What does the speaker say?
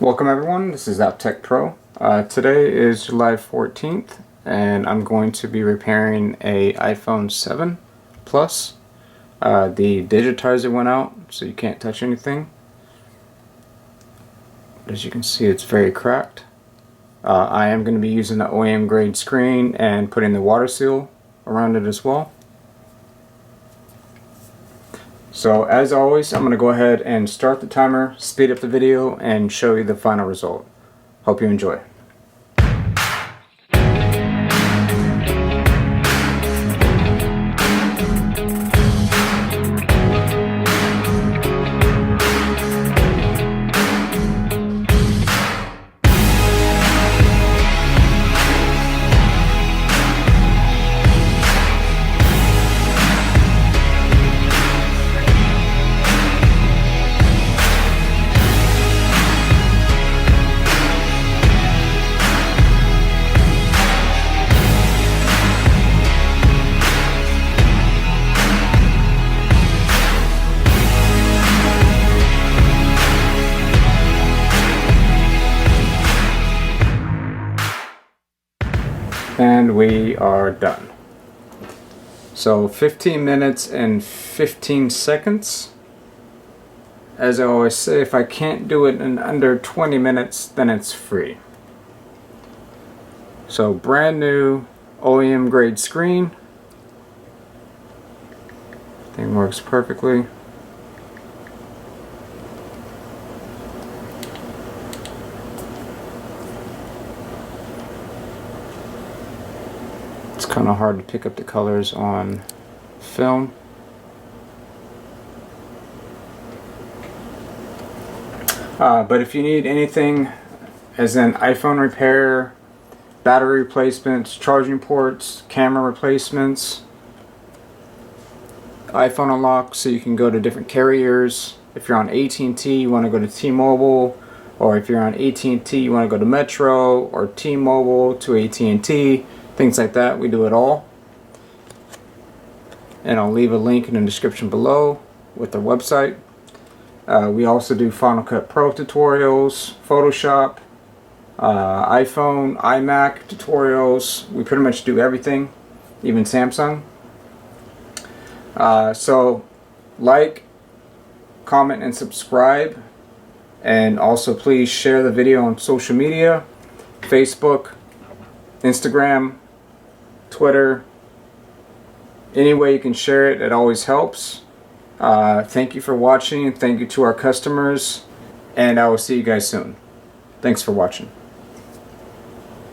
Welcome everyone, this is Tech Pro. Today is July 14th and I'm going to be repairing a iPhone 7 Plus. The digitizer went out, so you can't touch anything. As you can see, it's very cracked. I am going to be using the OEM grade screen and putting the water seal around it as well. So as always, I'm going to go ahead and start the timer, speed up the video, and show you the final result. Hope you enjoy. And we are done. So 15 minutes and 15 seconds. As I always say, if I can't do it in under 20 minutes, then it's free. So brand new OEM grade screen. Thing works perfectly. It's kind of hard to pick up the colors on film. But if you need anything as in iPhone repair, battery replacements, charging ports, camera replacements, iPhone unlock so you can go to different carriers. If you're on AT&T, you want to go to T-Mobile, or if you're on AT&T, you want to go to Metro, or T-Mobile to AT&T. Things like that, we do it all. And I'll leave a link in the description below with the website. We also do Final Cut Pro tutorials, Photoshop, iPhone, iMac tutorials. We pretty much do everything, even Samsung. So like, comment, and subscribe. And also please share the video on social media, Facebook, Instagram, Twitter. Any way you can share it, it always helps. Thank you for watching. Thank you to our customers, and I will see you guys soon. Thanks for watching.